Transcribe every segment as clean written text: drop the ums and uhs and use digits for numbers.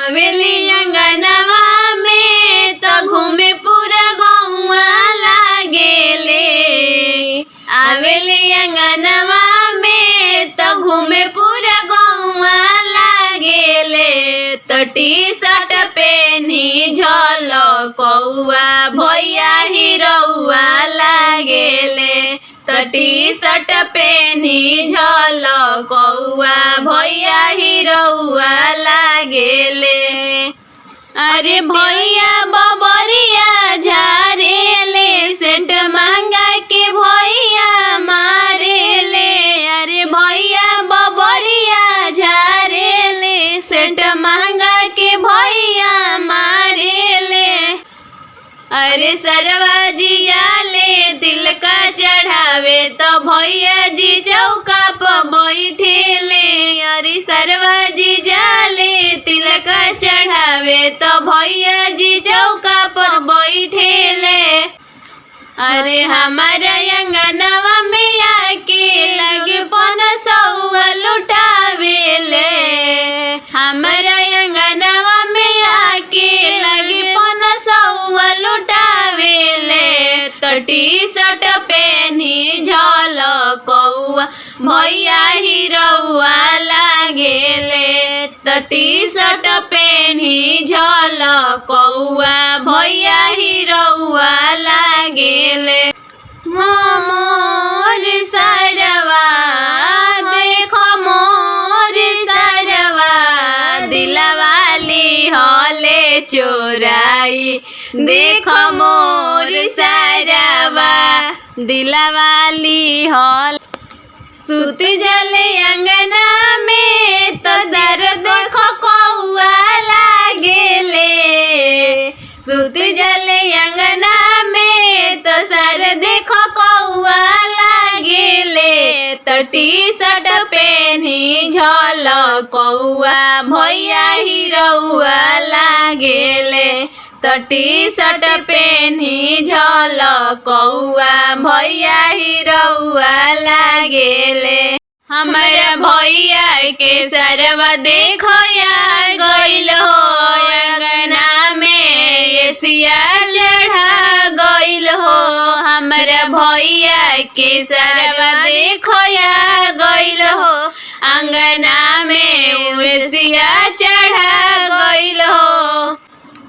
आवेली अंगनवा में तो घूमे पूरा गौवा लागेले। आवेली अंगनवा में तो घूमे पूरा गौवा लागेले। तो टी-शर्ट पेनी झलकौआ भैया हिरौआ लागेले। तो टी-शर्ट पेनी झलकौआ भैया हिरौआ लागेले। अरे भैया बबरिया झारेले सेंट महंगा के भैया मारेले। अरे भैया बबरिया झारेले सेंट महंगा के भैया मारेले। अरे सरवा जिया ले दिल का चढ़ावे तो भैया जी चौका पर बैठेले। अरे सरवा जी जाले तिल का चढ़ावे तो भैया जी चौका पर बैठेले। अरे हमारा अंगनवा में आके लगे पनसौआ लुटावेले। हमारा अंगनवा में आके लगे पनसौआ लुटावेले। तो टी-शर्ट पेनी झलकौआ भैया हिरौआ लागेले। तो टी-शर्ट पेनी झलकौआ भैया हिरौआ लागेले। मोर सरवा देखो मोर सरवा दिलवाली हले चोराई। देखो मोर सरवा दिलवाली हल सुत जले अंगना में तो सर देखो कौआ लागेले। सुत जले अंगना में तो सर देखो कौआ लागेले। तो टी-शर्ट पेनी झलकौआ भैया हिरौआ लागेले। तो टी-शर्ट पेनी झलकौआ भैया हिरौआ लागेले। हमारा भैया के सरवा देखो या गइल हो अंगना में एसिया चढ़ा गइल हो। हमारा भैया के सरवा देखो या गइल हो अंगना में एसिया चढ़ा गइल हो।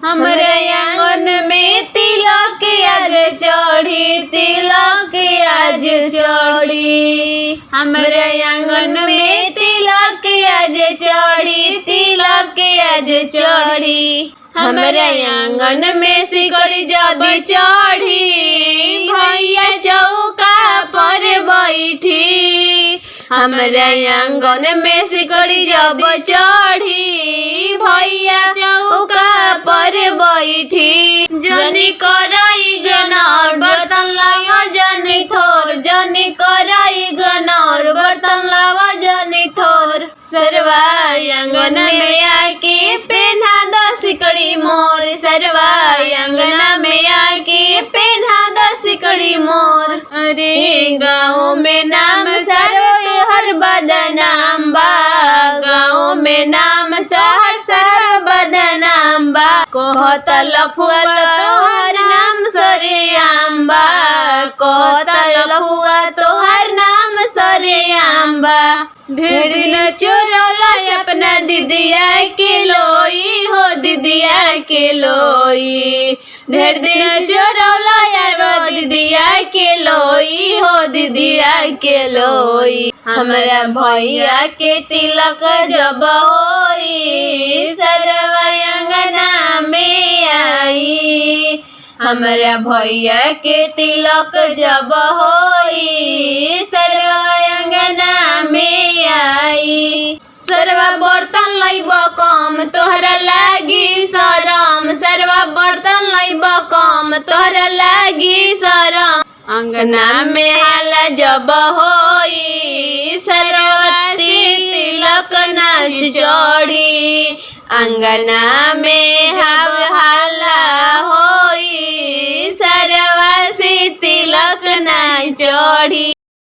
हमारे आंगन में तिलक आज चढ़ी तिलक आज चढ़ी। हमारे आंगन में तिलक आज चढ़ी तिलक आज चढ़ी। हमारे आंगन में सिकड़ी जदी चढ़ी भैया चौका पर बैठी। हमारे आंगन में सिकड़ी जब चढ़ी भैया चौका पर बैठी। जनी कराई गनौर बर्तन लावा जनी थोर। जनी कराई गनौर बर्तन लावा जनी थोर। सरवा आंगन में आके पहना दो सिकड़ी मोर। सरवा अंगना में आके पहना दो सिकड़ी मोर। अरे गाँव में नाम सरो हर बदनाम बा। गाँव में नाम शहर शहर बदनाम बा। कहत लफुआ तोहर नाम सरेआम बा। कहत लफुआ तोहर नाम सरेआम बा। ढेर दिन चोरौला अपना दीदिया के लोई हो दीदिया के लोई। ढेर दिन चोरौला यार दीदिया के लोई हो दीदिया के लोई। हमारा भैया के तिलक जब होई सरवा अंगना में आई। हमारा भैया के तिलक जब होई सरवा अंगना में आई। सरवा बर्तन लइब कम तोहरा लागी शरम। सरवा बर्तन लइब कम तोहरा लागी शरम। अंगना में हाला जब होई सरवा तिलक नाच चढ़ी। अंगना में हाला होई सरवा से तिलक नाच चढ़ी।